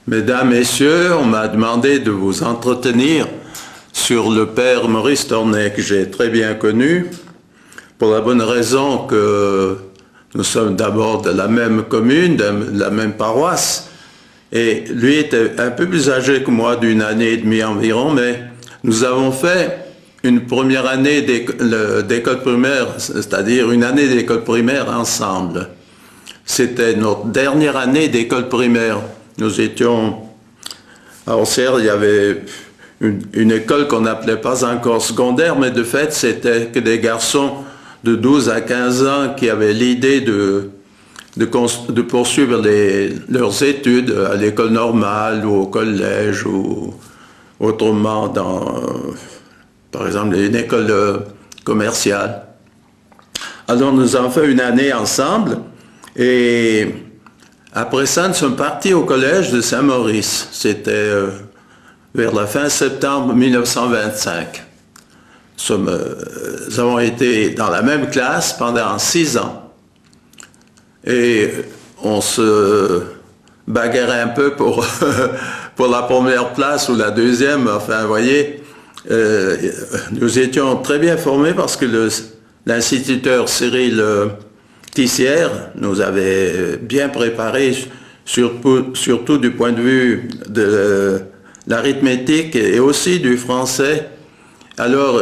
Mesdames, Messieurs, on m'a demandé de vous entretenir sur le père Maurice Tornet, que j'ai très bien connu, pour la bonne raison que nous sommes d'abord de la même commune, de la même paroisse, et lui était un peu plus âgé que moi, d'une année et demie environ, mais nous avons fait une première année d'école primaire, c'est-à-dire une année d'école primaire ensemble. C'était notre dernière année d'école primaire. Nous étions à Auxerre, il y avait une école qu'on n'appelait pas encore secondaire, mais de fait, c'était que des garçons de 12 à 15 ans qui avaient l'idée de poursuivre leurs études à l'école normale ou au collège ou autrement par exemple, une école commerciale. Alors, nous avons fait une année ensemble et après ça, nous sommes partis au collège de Saint-Maurice. C'était vers la fin septembre 1925. Nous avons été dans la même classe pendant 6 ans. Et on se bagarrait un peu pour la première place ou la deuxième. Enfin, vous voyez, nous étions très bien formés parce que l'instituteur Cyril Tissière nous avait bien préparés, surtout du point de vue de l'arithmétique et aussi du français. Alors,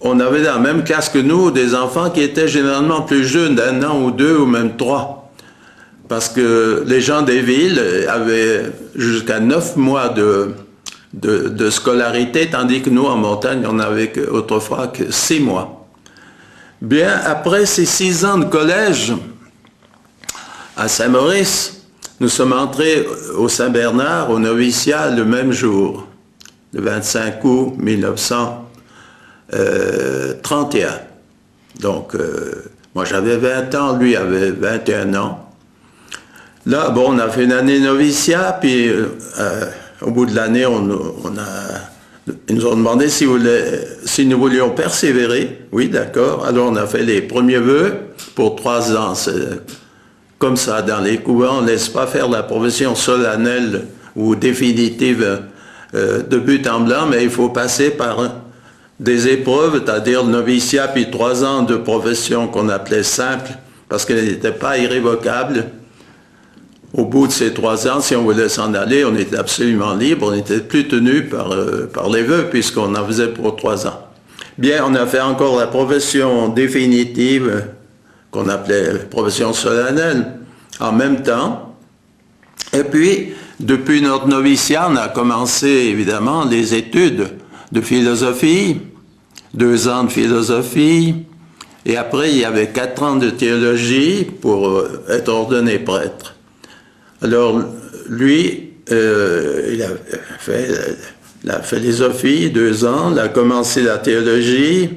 on avait dans la même classe que nous des enfants qui étaient généralement plus jeunes, d'1 an ou 2 ou même 3. Parce que les gens des villes avaient jusqu'à 9 mois de scolarité, tandis que nous, en montagne, on n'avait autrefois que 6 mois. Bien, après ces 6 ans de collège à Saint-Maurice, nous sommes entrés au Saint-Bernard, au noviciat, le même jour, le 25 août 1931. Donc, moi j'avais 20 ans, lui avait 21 ans. Là, bon, on a fait une année noviciat, puis au bout de l'année, ils nous ont demandé si nous voulions persévérer. Oui, d'accord. Alors, on a fait les premiers vœux pour 3 ans. Comme ça, dans les couvents, on ne laisse pas faire la profession solennelle ou définitive de but en blanc, mais il faut passer par des épreuves, c'est-à-dire le noviciat, puis 3 ans de profession qu'on appelait simple, parce qu'elle n'était pas irrévocable. Au bout de ces 3 ans, si on voulait s'en aller, on était absolument libre, on n'était plus tenu par les vœux, puisqu'on en faisait pour 3 ans. Bien, on a fait encore la profession définitive, qu'on appelait profession solennelle, en même temps. Et puis, depuis notre noviciat, on a commencé, évidemment, les études de philosophie, 2 ans de philosophie, et après, il y avait 4 ans de théologie pour être ordonné prêtre. Alors, lui, il a fait la philosophie, 2 ans, il a commencé la théologie,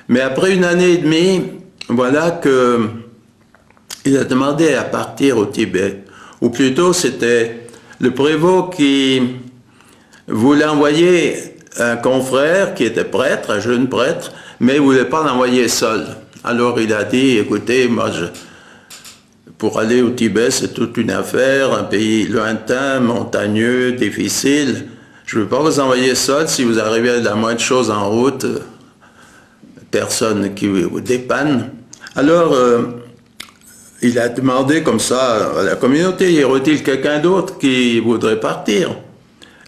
mais après 1 année et demie, voilà qu'il a demandé à partir au Tibet. Ou plutôt, c'était le prévôt qui voulait envoyer un confrère qui était prêtre, un jeune prêtre, mais il ne voulait pas l'envoyer seul. Alors, il a dit, écoutez, moi, pour aller au Tibet, c'est toute une affaire, un pays lointain, montagneux, difficile. Je ne veux pas vous envoyer seul. Si vous arrivez à la moindre chose en route, personne qui vous dépanne. Alors, il a demandé comme ça à la communauté, y aurait-il quelqu'un d'autre qui voudrait partir?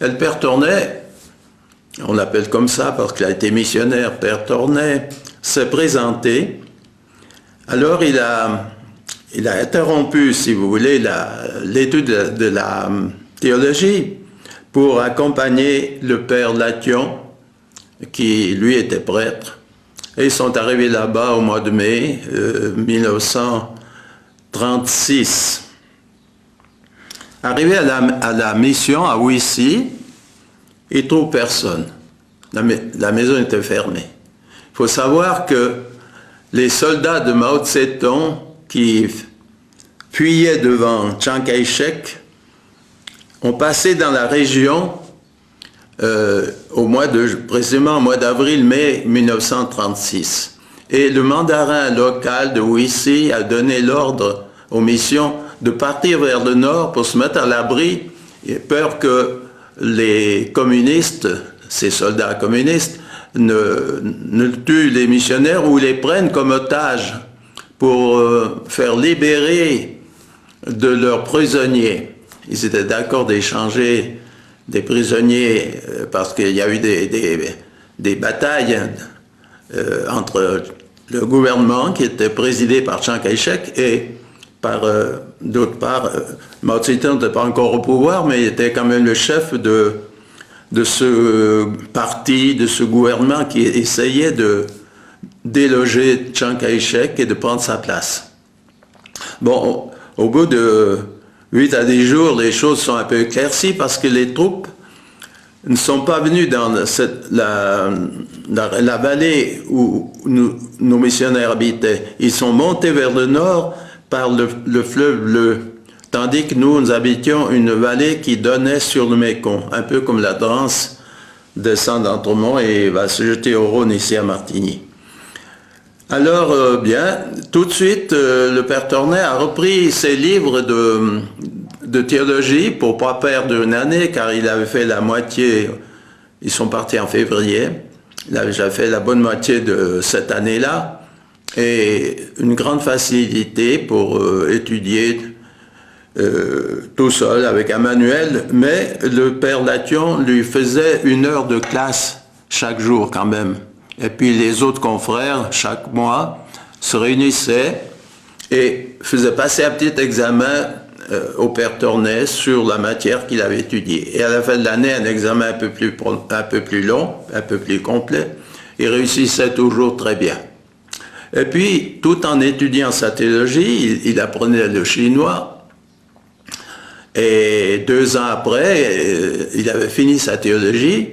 Et le père Tornet, on l'appelle comme ça parce qu'il a été missionnaire, père Tornet, s'est présenté. Alors, il a interrompu, si vous voulez, l'étude de la théologie pour accompagner le père Lation, qui, lui, était prêtre. Et ils sont arrivés là-bas au mois de mai 1936. Arrivés à la mission à Ouissi, ils ne trouvent personne. La maison était fermée. Il faut savoir que les soldats de Mao Tse-tung qui fuyaient devant Chiang Kai-shek ont passé dans la région précisément au mois d'avril-mai 1936. Et le mandarin local de Ouissi a donné l'ordre aux missions de partir vers le nord pour se mettre à l'abri Il a peur que les communistes, ces soldats communistes, ne tuent les missionnaires ou les prennent comme otages pour faire libérer de leurs prisonniers. Ils étaient d'accord d'échanger des prisonniers parce qu'il y a eu des batailles entre le gouvernement qui était présidé par Chiang Kai-shek et par d'autre part, Mao Tse-tung n'était pas encore au pouvoir, mais il était quand même le chef de ce parti, de ce gouvernement qui essayait de déloger Chiang Kai-shek et de prendre sa place. Bon, au bout de 8 à 10 jours, les choses sont un peu éclaircies parce que les troupes ne sont pas venues dans la vallée où nos missionnaires habitaient. Ils sont montés vers le nord par le fleuve Bleu, tandis que nous habitions une vallée qui donnait sur le Mékong, un peu comme la Drance descend d'Entremont et va se jeter au Rhône ici à Martigny. Alors, bien, tout de suite, le père Tornet a repris ses livres de théologie pour ne pas perdre une année, car il avait fait la moitié, ils sont partis en février, il avait déjà fait la bonne moitié de cette année-là, et une grande facilité pour étudier tout seul avec un manuel, mais le père Lation lui faisait 1 heure de classe chaque jour quand même. Et puis les autres confrères, chaque mois, se réunissaient et faisaient passer un petit examen au père Tornet sur la matière qu'il avait étudiée. Et à la fin de l'année, un examen un peu plus long, un peu plus complet. Il réussissait toujours très bien. Et puis, tout en étudiant sa théologie, il apprenait le chinois. Et 2 ans après, il avait fini sa théologie.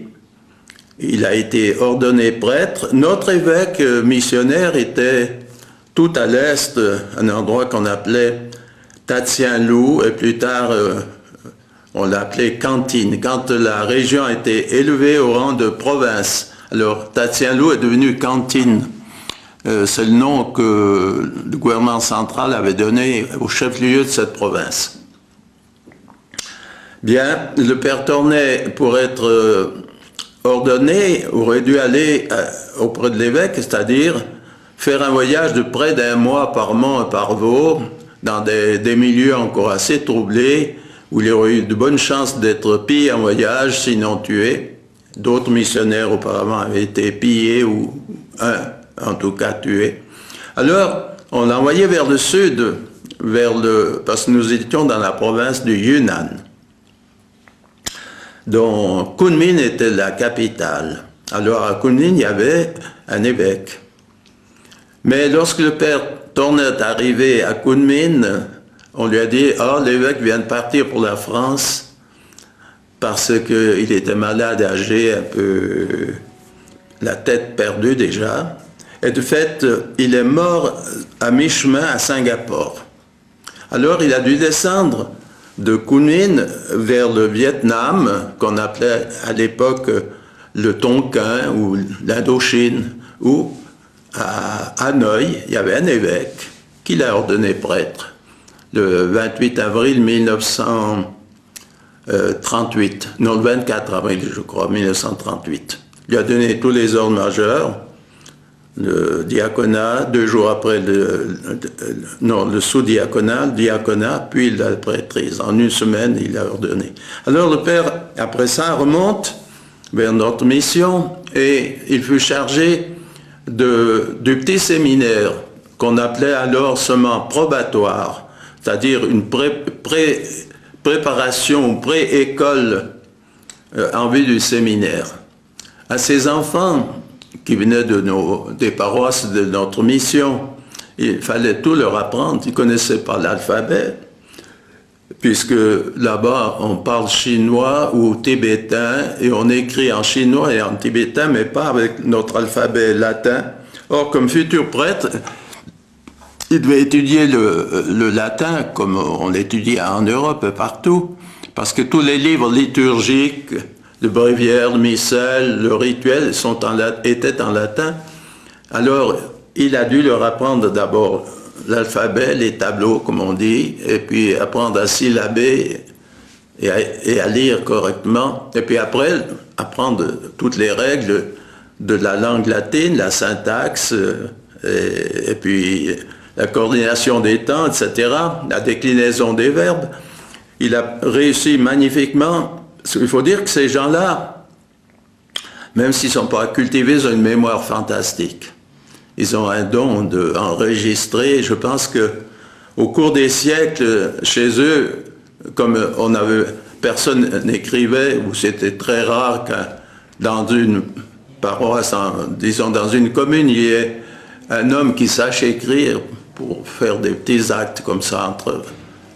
Il a été ordonné prêtre. Notre évêque missionnaire était tout à l'est, un endroit qu'on appelait Tatienlou, et plus tard on l'appelait Cantine, quand la région a été élevée au rang de province. Alors Tatienlou est devenu Cantine. C'est le nom que le gouvernement central avait donné au chef-lieu de cette province. Bien, le père Tornet, pour être ordonné, aurait dû aller auprès de l'évêque, c'est-à-dire faire un voyage de près d'1 mois par Mont et par Vaud, dans des milieux encore assez troublés, où il aurait eu de bonnes chances d'être pillé en voyage, sinon tué. D'autres missionnaires auparavant avaient été pillés, ou en tout cas tués. Alors, on l'a envoyé vers le sud, parce que nous étions dans la province du Yunnan, dont Kunming était la capitale. Alors à Kunming, il y avait un évêque. Mais lorsque le père Tornet est arrivé à Kunming, on lui a dit « Ah, l'évêque vient de partir pour la France parce qu'il était malade, âgé, un peu la tête perdue déjà. Et de fait, il est mort à mi-chemin à Singapour. Alors il a dû descendre de Kunming vers le Vietnam, qu'on appelait à l'époque le Tonkin ou l'Indochine, où à Hanoï, il y avait un évêque qui l'a ordonné prêtre le 28 avril 1938, non le 24 avril je crois, 1938. Il lui a donné tous les ordres majeurs, le diaconat, 2 jours après le sous-diaconat, le diaconat, puis la prêtrise. En 1 semaine, il l'a ordonné. Alors le père, après ça, remonte vers notre mission et il fut chargé du petit séminaire qu'on appelait alors seulement probatoire, c'est-à-dire une préparation, pré-école en vue du séminaire. À ces enfants qui venaient des paroisses de notre mission, il fallait tout leur apprendre. Ils ne connaissaient pas l'alphabet, puisque là-bas, on parle chinois ou tibétain, et on écrit en chinois et en tibétain, mais pas avec notre alphabet latin. Or, comme futur prêtre, il devait étudier le latin, comme on l'étudie en Europe et partout, parce que tous les livres liturgiques, le bréviaire, le missel, le rituel étaient en latin. Alors, il a dû leur apprendre d'abord l'alphabet, les tableaux, comme on dit, et puis apprendre à syllaber et à lire correctement. Et puis après, apprendre toutes les règles de la langue latine, la syntaxe, et puis la coordination des temps, etc., la déclinaison des verbes. Il a réussi magnifiquement. Il faut dire que ces gens-là, même s'ils ne sont pas cultivés, ils ont une mémoire fantastique. Ils ont un don d'enregistrer. Je pense qu'au cours des siècles, chez eux, comme personne n'écrivait, ou c'était très rare que dans une paroisse, disons dans une commune, il y ait un homme qui sache écrire pour faire des petits actes comme ça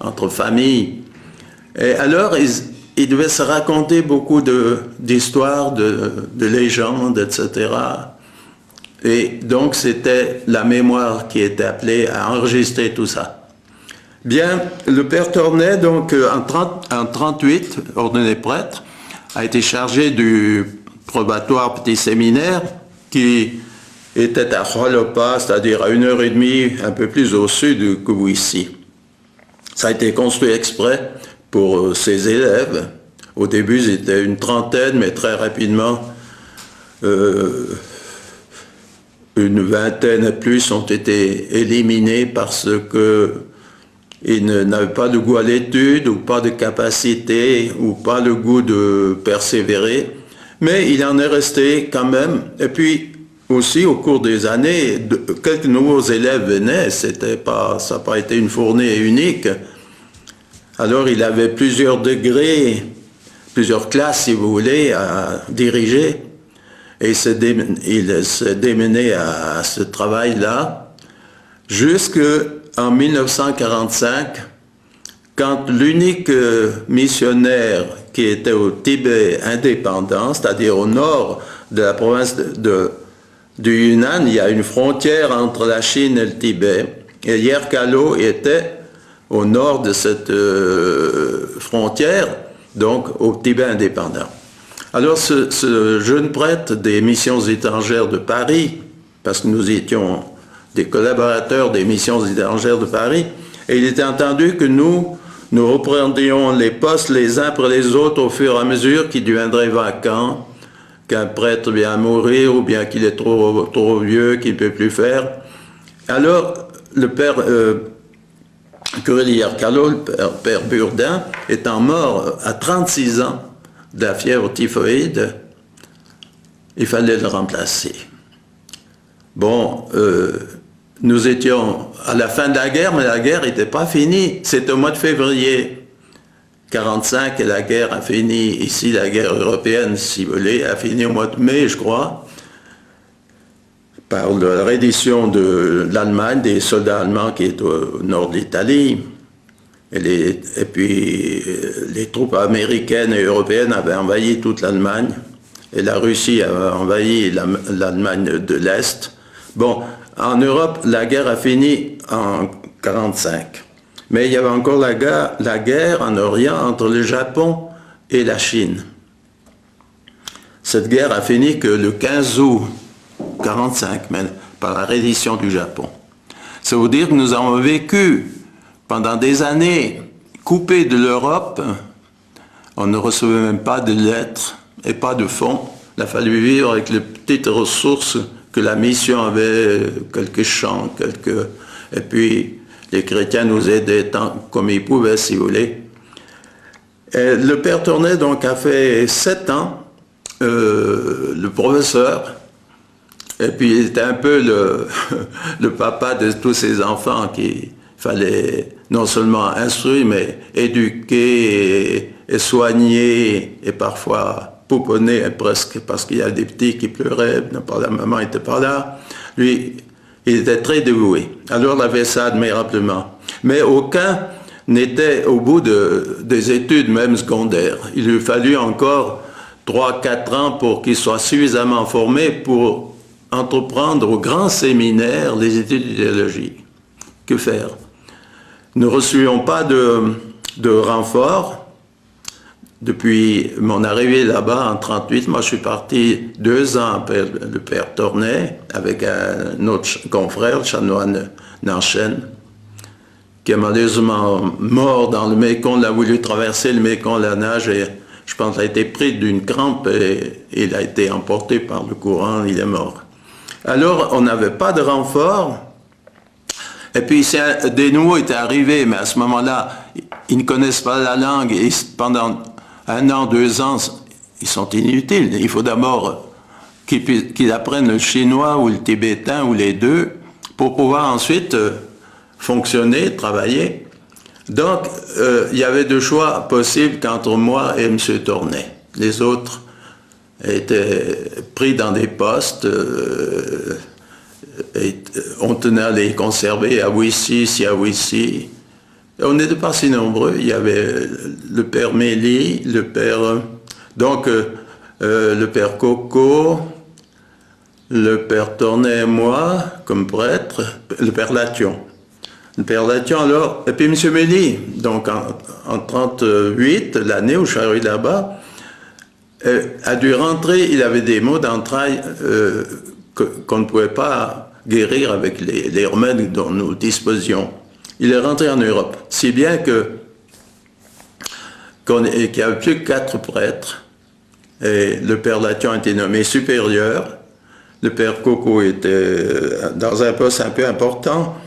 entre familles. Et alors, ils devaient se raconter beaucoup d'histoires, de légendes, etc. Et donc, c'était la mémoire qui était appelée à enregistrer tout ça. Bien, le père Tornet, donc, en 1938, ordonné prêtre, a été chargé du probatoire petit séminaire qui était à Jolopa, c'est-à-dire à 1h30, un peu plus au sud que ici. Ça a été construit exprès pour ses élèves. Au début, c'était une trentaine, mais très rapidement, une vingtaine et plus ont été éliminés parce qu'ils n'avaient pas de goût à l'étude, ou pas de capacité, ou pas le goût de persévérer. Mais il en est resté quand même. Et puis, aussi, au cours des années, quelques nouveaux élèves venaient. Ça n'a pas été une fournée unique. Alors, il avait plusieurs degrés, plusieurs classes, si vous voulez, à diriger. Et il s'est démené à ce travail-là jusqu'en 1945, quand l'unique missionnaire qui était au Tibet indépendant, c'est-à-dire au nord de la province du Yunnan, il y a une frontière entre la Chine et le Tibet. Et Yerkalo était au nord de cette frontière, donc au Tibet indépendant. Alors ce jeune prêtre des missions étrangères de Paris, parce que nous étions des collaborateurs des missions étrangères de Paris, et il était entendu que nous reprendrions les postes les uns après les autres au fur et à mesure qu'ils deviendraient vacants, qu'un prêtre vient à mourir ou bien qu'il est trop vieux, qu'il ne peut plus faire. Alors le père curé de Yerkalo, le père Burdin, étant mort à 36 ans de la fièvre typhoïde, il fallait le remplacer. Bon, nous étions à la fin de la guerre, mais la guerre n'était pas finie. C'était au mois de février 1945 et la guerre a fini, ici la guerre européenne, si vous voulez, a fini au mois de mai, je crois, par la reddition de l'Allemagne, des soldats allemands qui étaient au nord de l'Italie. Et puis les troupes américaines et européennes avaient envahi toute l'Allemagne. Et la Russie avait envahi l'Allemagne de l'Est. Bon, en Europe, la guerre a fini en 1945. Mais il y avait encore la guerre en Orient entre le Japon et la Chine. Cette guerre a fini que le 15 août 1945, par la reddition du Japon. Ça veut dire que nous avons vécu pendant des années coupés de l'Europe. On ne recevait même pas de lettres et pas de fonds. Il a fallu vivre avec les petites ressources que la mission avait, quelques champs, et puis les chrétiens nous aidaient tant comme ils pouvaient, si vous voulez. Et le père Tornet donc a fait 7 ans, le professeur, et puis il était un peu le papa de tous ces enfants qu'il fallait non seulement instruire, mais éduquer et soigner, et parfois pouponner presque, parce qu'il y a des petits qui pleuraient, la maman n'était pas là. Lui, il était très dévoué. Alors il avait ça admirablement. Mais aucun n'était au bout des études, même secondaires. Il lui fallut encore 3-4 ans pour qu'il soit suffisamment formé pour entreprendre au grand séminaire les études de théologie. Que faire? Nous ne recevions pas de renfort. Depuis mon arrivée là-bas en 1938, moi je suis parti 2 ans après le père Tornet avec un autre confrère, le chanoine Nanchen, qui est malheureusement mort dans le Mékong. Il a voulu traverser le Mékong à la nage et je pense qu'il a été pris d'une crampe et il a été emporté par le courant, il est mort. Alors, on n'avait pas de renfort. Et puis, des nouveaux étaient arrivés, mais à ce moment-là, ils ne connaissent pas la langue et pendant 1 an, 2 ans, ils sont inutiles. Il faut d'abord qu'ils apprennent le chinois ou le tibétain ou les deux pour pouvoir ensuite fonctionner, travailler. Donc, il y avait 2 choix possibles qu'entre moi et M. Tornet. Les autres étaient pris dans des postes et on tenait à les conserver à Wissy, si à Wissy. On n'était pas si nombreux. Il y avait le père Mélie, le père... Donc, le père Coco, le père Tornet et moi, comme prêtre, le père Lation. Le père Lation, alors, et puis M. Mélie, donc en 1938, l'année où je suis arrivé là-bas, a dû rentrer, il avait des maux d'entrailles qu'on ne pouvait pas guérir avec les remèdes dont nous disposions. Il est rentré en Europe, si bien qu'il n'y avait plus que 4 prêtres, et le père Lation a été nommé supérieur, le père Coco était dans un poste un peu important,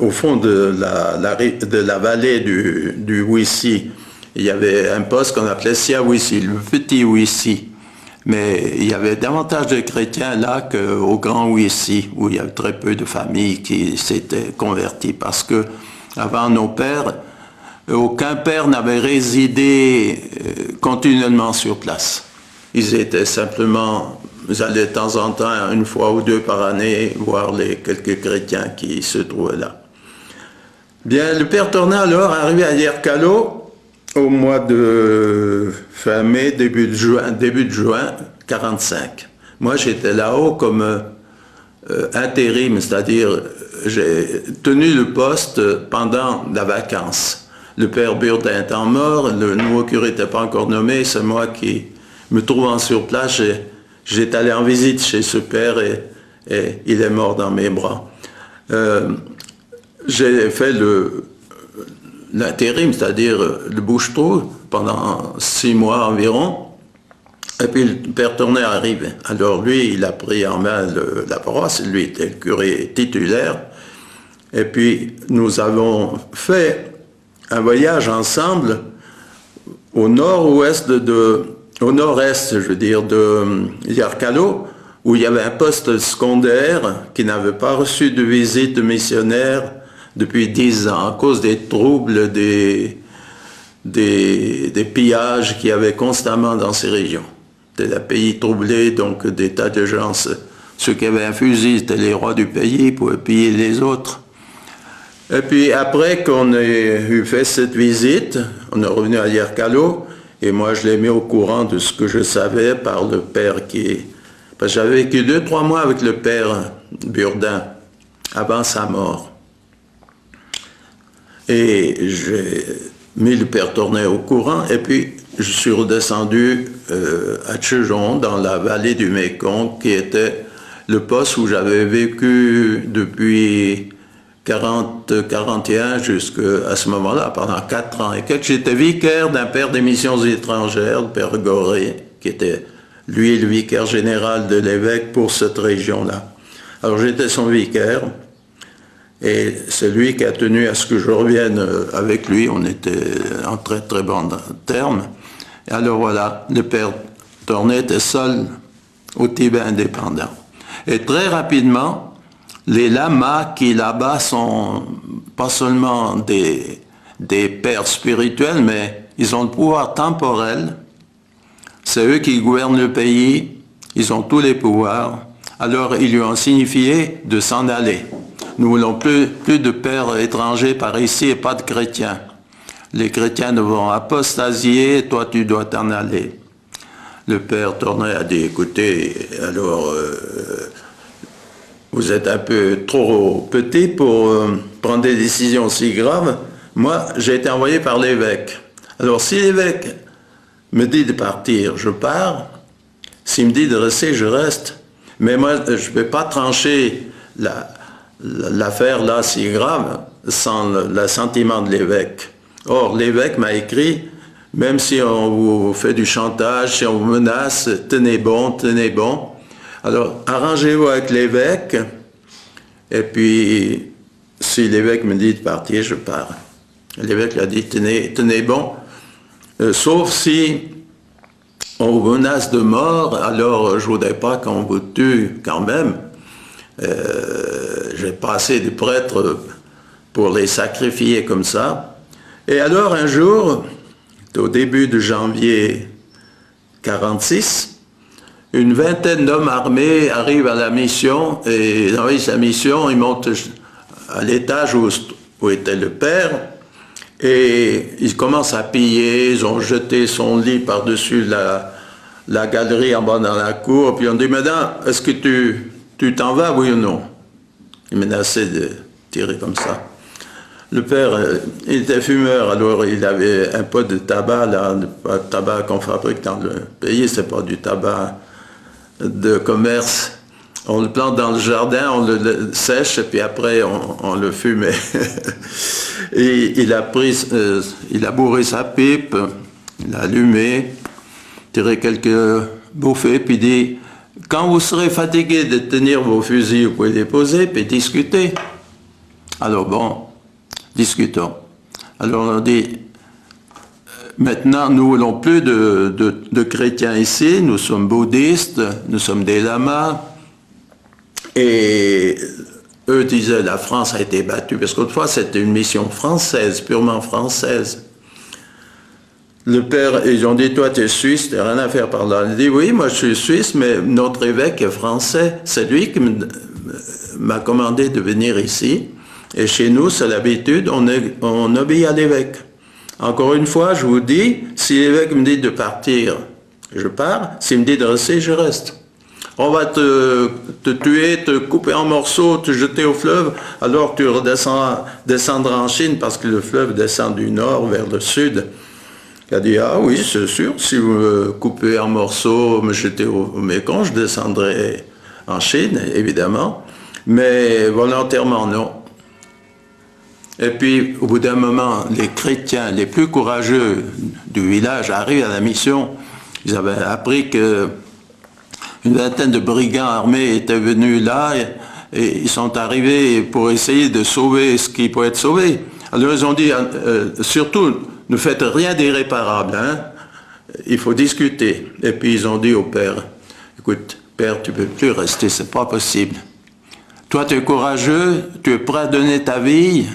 au fond de la vallée du Wissy. Il y avait un poste qu'on appelait Sia Wissy, le petit Wissy. Mais il y avait davantage de chrétiens là qu'au grand Wissy, où il y avait très peu de familles qui s'étaient converties. Parce que avant nos pères, aucun père n'avait résidé continuellement sur place. Ils étaient simplement, ils allaient de temps en temps, 1 fois ou 2 par année, voir les quelques chrétiens qui se trouvaient là. Bien, le père Tornet alors arrivé à Yerkalo au mois de fin mai, début de juin 1945. Moi, j'étais là-haut comme intérim, c'est-à-dire j'ai tenu le poste pendant la vacance. Le père Burdin étant mort, le nouveau curé n'était pas encore nommé, c'est moi qui, me trouvant sur place, j'étais allé en visite chez ce père et il est mort dans mes bras. J'ai fait l'intérim, c'est-à-dire le bouche-trou, pendant 6 mois environ. Et puis le père Tornet arrive. Alors lui, il a pris en main la paroisse, lui était le curé titulaire. Et puis nous avons fait un voyage ensemble au nord-ouest au nord-est, je veux dire, de Yerkalo, où il y avait un poste secondaire qui n'avait pas reçu de visite de missionnaire depuis 10 ans, à cause des troubles, des pillages qu'il y avait constamment dans ces régions. C'était un pays troublé, donc des tas de gens, ceux qui avaient un fusil, c'était les rois du pays, ils pouvaient piller les autres. Et puis après qu'on ait eu fait cette visite, on est revenu à Yerkalo, et moi je l'ai mis au courant de ce que je savais par le père qui... Parce que j'avais vécu 2-3 mois avec le père Burdin, avant sa mort. Et j'ai mis le père Tornet au courant, et puis je suis redescendu à Tchejon, dans la vallée du Mékong, qui était le poste où j'avais vécu depuis 40-41 jusqu'à ce moment-là, pendant 4 ans et quelques. J'étais vicaire d'un père des missions étrangères, le père Goré, qui était, lui, le vicaire général de l'évêque pour cette région-là. Alors j'étais son vicaire, et c'est lui qui a tenu à ce que je revienne avec lui. On était en très très bons termes. Et alors voilà, le père Tornet était seul au Tibet indépendant. Et très rapidement, les lamas qui là-bas sont pas seulement des pères spirituels, mais ils ont le pouvoir temporel. C'est eux qui gouvernent le pays, ils ont tous les pouvoirs. Alors ils lui ont signifié de s'en aller. Nous ne voulons plus de pères étrangers par ici et pas de chrétiens. Les chrétiens devront apostasier, toi tu dois t'en aller. Le père Tornet a dit, écoutez, alors vous êtes un peu trop petit pour prendre des décisions si graves. Moi, j'ai été envoyé par l'évêque. Alors si l'évêque me dit de partir, je pars. S'il me dit de rester, je reste. Mais moi, je ne vais pas trancher l'affaire là si grave sans l'assentiment de l'évêque. Or, l'évêque m'a écrit, même si on vous fait du chantage, si on vous menace, tenez bon, tenez bon. Alors, arrangez-vous avec l'évêque, et puis, si l'évêque me dit de partir, je pars. L'évêque a dit, tenez bon, sauf si on vous menace de mort, alors je ne voudrais pas qu'on vous tue quand même. Je n'ai pas assez de prêtres pour les sacrifier comme ça. Et alors, un jour, au début de janvier 46, une vingtaine d'hommes armés arrivent à la mission, et dans sa mission, ils montent à l'étage où était le père, et ils commencent à piller, ils ont jeté son lit par-dessus la galerie en bas dans la cour, puis on dit, madame, est-ce que tu t'en vas, oui ou non? Il menaçait de tirer comme ça. Le père, il était fumeur, alors il avait un pot de tabac, là, le tabac qu'on fabrique dans le pays, c'est pas du tabac de commerce. On le plante dans le jardin, on le sèche, et puis après on le fume. Et il a bourré sa pipe, il a allumé, tiré quelques bouffées, puis dit, quand vous serez fatigué de tenir vos fusils, vous pouvez les poser, puis discuter. Alors bon, discutons. Alors on dit, maintenant nous n'avons plus de chrétiens ici, nous sommes bouddhistes, nous sommes des lamas, et eux disaient la France a été battue, parce qu'autrefois c'était une mission française, purement française. Le père, ils ont dit, toi tu es suisse, tu n'as rien à faire par là. Il dit, oui, moi je suis suisse, mais notre évêque est français. C'est lui qui m'a commandé de venir ici. Et chez nous, c'est l'habitude, on obéit à l'évêque. Encore une fois, je vous dis, si l'évêque me dit de partir, je pars. S'il me dit de rester, je reste. On va te tuer, te couper en morceaux, te jeter au fleuve, alors tu descendras en Chine, parce que le fleuve descend du nord vers le sud. Il a dit, ah oui, c'est sûr, si vous me coupez en morceaux, me jetez au Mékong, je descendrai en Chine, évidemment, mais volontairement non. Et puis, au bout d'un moment, les chrétiens les plus courageux du village arrivent à la mission. Ils avaient appris qu'une vingtaine de brigands armés étaient venus là, et ils sont arrivés pour essayer de sauver ce qui pouvait être sauvé. Alors ils ont dit, surtout, ne faites rien d'irréparable, hein? Il faut discuter. Et puis ils ont dit au père, écoute, père, tu ne peux plus rester, c'est pas possible. Toi, tu es courageux, tu es prêt à donner ta vie,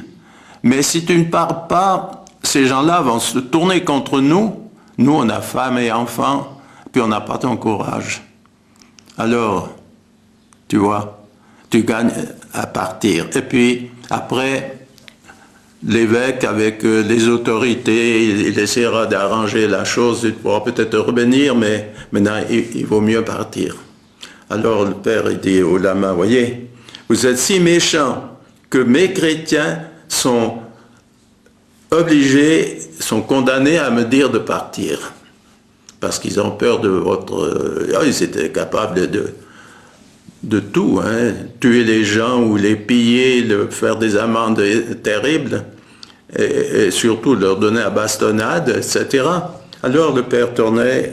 mais si tu ne pars pas, ces gens-là vont se tourner contre nous. Nous, on a femme et enfants, puis on n'a pas ton courage. Alors, tu vois, tu gagnes à partir. Et puis, après, l'évêque, avec les autorités, il essaiera d'arranger la chose, il pourra peut-être revenir, mais maintenant, il vaut mieux partir. Alors, le père, il dit au lama, voyez, vous êtes si méchants que mes chrétiens sont obligés, sont condamnés à me dire de partir. Parce qu'ils ont peur de votre... ils étaient capables de tout, hein, tuer les gens ou les piller, faire des amendes terribles, et surtout leur donner à bastonnade, etc. Alors le père Tournay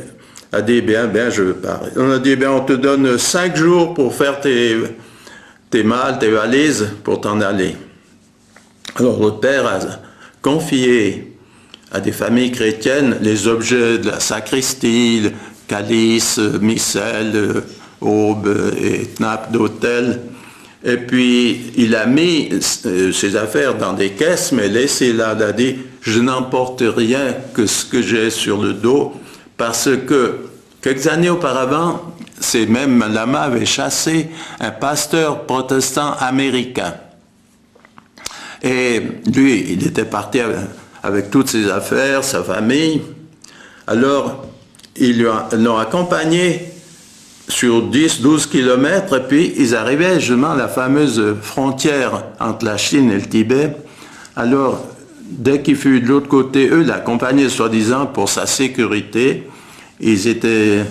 a dit, bien, je pars. On a dit, bien, on te donne 5 jours pour faire tes malles, tes valises, pour t'en aller. Alors le père a confié à des familles chrétiennes les objets de la sacristie, le calice, missel, aube et nappe d'autel. Et puis il a mis ses affaires dans des caisses, mais laissé là, il a dit, je n'emporte rien que ce que j'ai sur le dos, parce que quelques années auparavant, ces mêmes lamas avaient chassé un pasteur protestant américain. Et lui, il était parti avec toutes ses affaires, sa famille. Alors, ils l'ont accompagné sur 10-12 kilomètres, et puis ils arrivaient justement à la fameuse frontière entre la Chine et le Tibet. Alors, dès qu'il fut de l'autre côté, eux l'accompagnaient soi-disant pour sa sécurité. Ils étaient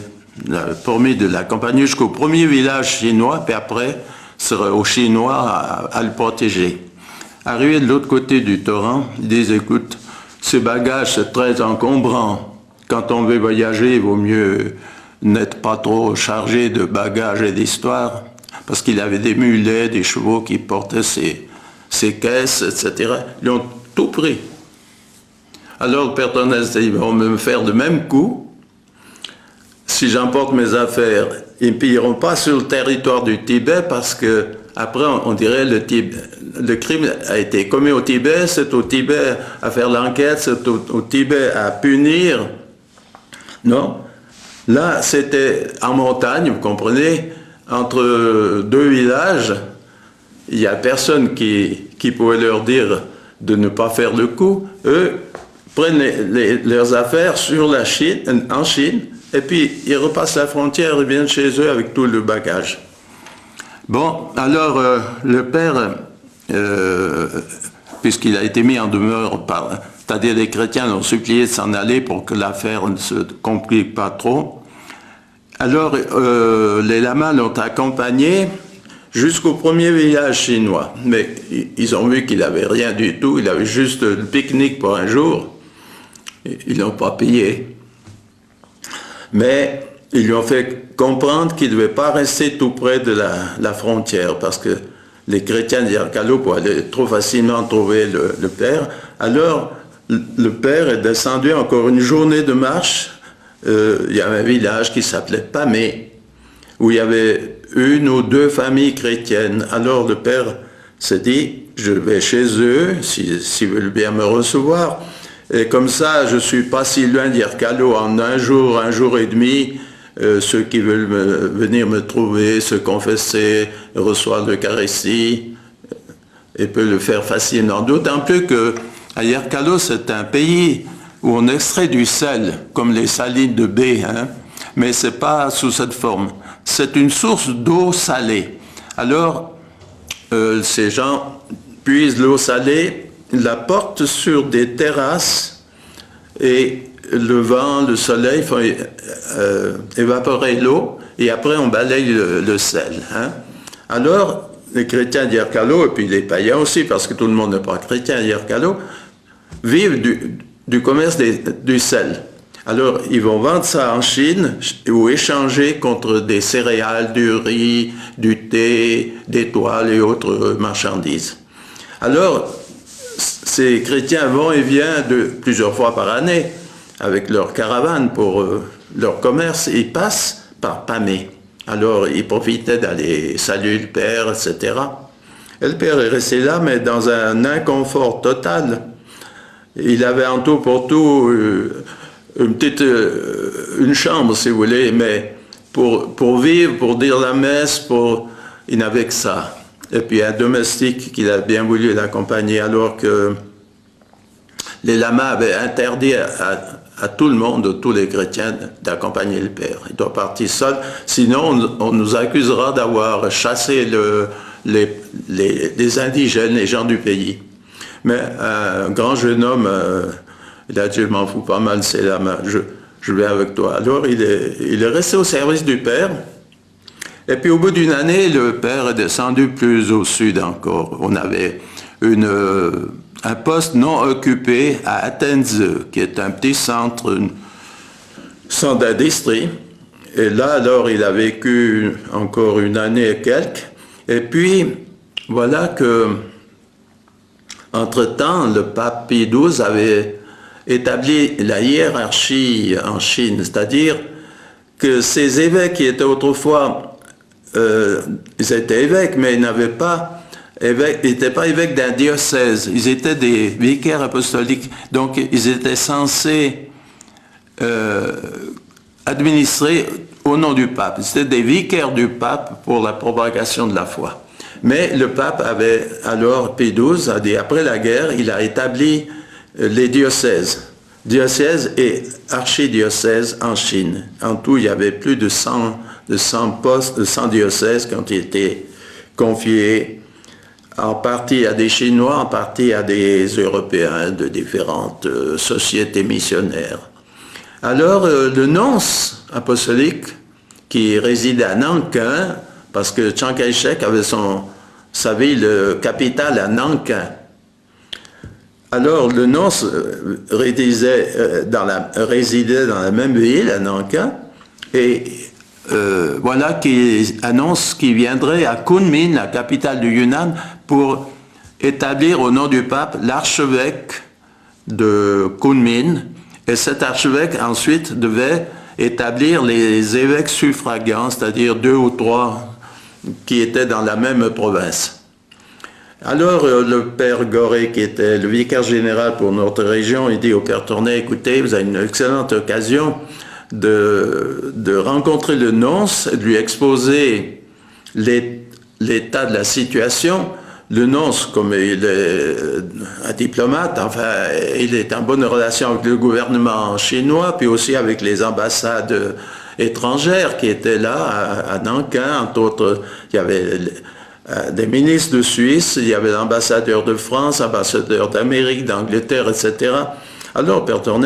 promis de l'accompagner jusqu'au premier village chinois, puis après, serait aux Chinois à le protéger. Arrivé de l'autre côté du torrent, ils disent, écoute, ce bagage c'est très encombrant. Quand on veut voyager, il vaut mieux n'être pas trop chargé de bagages et d'histoires, parce qu'il avait des mulets, des chevaux qui portaient ses caisses, etc. Ils ont tout pris. Alors le Père Tonnes dit, ils vont me faire le même coup. Si j'emporte mes affaires, ils ne pilleront pas sur le territoire du Tibet, parce que après on dirait le crime a été commis au Tibet, c'est au Tibet à faire l'enquête, c'est au Tibet à punir. Non. Là, c'était en montagne, vous comprenez, entre deux villages. Il n'y a personne qui pouvait leur dire de ne pas faire le coup. Eux prennent leurs affaires en Chine, et puis ils repassent la frontière et viennent chez eux avec tout le bagage. Bon, alors le père, puisqu'il a été mis en demeure c'est-à-dire les chrétiens l'ont supplié de s'en aller pour que l'affaire ne se complique pas trop. Alors les lamas l'ont accompagné jusqu'au premier village chinois. Mais ils ont vu qu'il n'avait rien du tout, il avait juste le pique-nique pour un jour. Ils n'ont pas payé. Mais ils lui ont fait comprendre qu'il ne devait pas rester tout près de la frontière, parce que les chrétiens d'Yarkalo pouvaient trop facilement trouver le père. Alors, le père est descendu encore une journée de marche. Il y avait un village qui s'appelait Pamé, où il y avait une ou deux familles chrétiennes. Alors le père s'est dit, je vais chez eux, s'ils veulent bien me recevoir. Et comme ça, je ne suis pas si loin d'Yarkalo, en un jour et demi, ceux qui veulent venir me trouver, se confesser, reçoivent l'Eucharistie, et peuvent le faire facilement. D'autant plus que à Yarkalo, c'est un pays où on extrait du sel, comme les salines de baie, hein, mais ce n'est pas sous cette forme. C'est une source d'eau salée. Alors, ces gens puisent l'eau salée, la portent sur des terrasses, et le vent, le soleil font évaporer l'eau, et après on balaye le sel. Hein. Alors, les chrétiens d'Yarkalo, et puis les païens aussi, parce que tout le monde n'est pas chrétien à Yarkalo, vivent du commerce du sel. Alors, ils vont vendre ça en Chine ou échanger contre des céréales, du riz, du thé, des toiles et autres marchandises. Alors, ces chrétiens vont et viennent plusieurs fois par année avec leur caravane pour leur commerce. Ils passent par Pamé. Alors, ils profitaient d'aller saluer le père, etc. Et le père est resté là, mais dans un inconfort total. Il avait en tout pour tout une chambre, si vous voulez, mais pour vivre, pour dire la messe, il n'avait que ça. Et puis un domestique qu'il a bien voulu l'accompagner, alors que les lamas avaient interdit à tout le monde, tous les chrétiens, d'accompagner le père. Il doit partir seul, sinon on nous accusera d'avoir chassé les indigènes, les gens du pays. Mais un grand jeune homme, il a dit, je m'en fous pas mal, c'est lama, je vais avec toi. Alors il est resté au service du père. Et puis au bout d'une année, le père est descendu plus au sud encore. On avait un poste non occupé à Athens, qui est un petit centre d'industrie. Et là, alors, il a vécu encore une année et quelques. Et puis, voilà que, entre-temps, le pape Pie XII avait établi la hiérarchie en Chine, c'est-à-dire que ces évêques qui étaient autrefois, ils étaient évêques, mais ils n'avaient pas ils n'étaient pas évêques d'un diocèse, ils étaient des vicaires apostoliques, donc ils étaient censés administrer au nom du pape. C'était des vicaires du pape pour la propagation de la foi. Mais le pape avait, alors, Pie XII, a dit, après la guerre, il a établi les diocèses et archidiocèses en Chine. En tout, il y avait plus de 100 postes, de 100 diocèses qui ont été confiés en partie à des Chinois, en partie à des Européens de différentes sociétés missionnaires. Alors, le nonce apostolique qui résidait à Nankin parce que Chiang Kai-shek avait sa ville capitale à Nankin. Alors le nonce résidait dans la même ville, à Nankin, et voilà qui annonce qu'il viendrait à Kunming, la capitale du Yunnan, pour établir au nom du pape l'archevêque de Kunming, et cet archevêque ensuite devait établir les évêques suffragants, c'est-à-dire 2 ou 3 qui étaient dans la même province. Alors le père Goré, qui était le vicaire général pour notre région, il dit au père Tournay, écoutez, vous avez une excellente occasion de rencontrer le nonce, de lui exposer l'état de la situation. Le nonce, comme il est un diplomate, enfin, il est en bonne relation avec le gouvernement chinois, puis aussi avec les ambassades étrangères qui étaient là à Nankin. Entre autres, il y avait des ministres de Suisse, il y avait l'ambassadeur de France, l'ambassadeur d'Amérique, d'Angleterre, etc. Alors, Père Tournay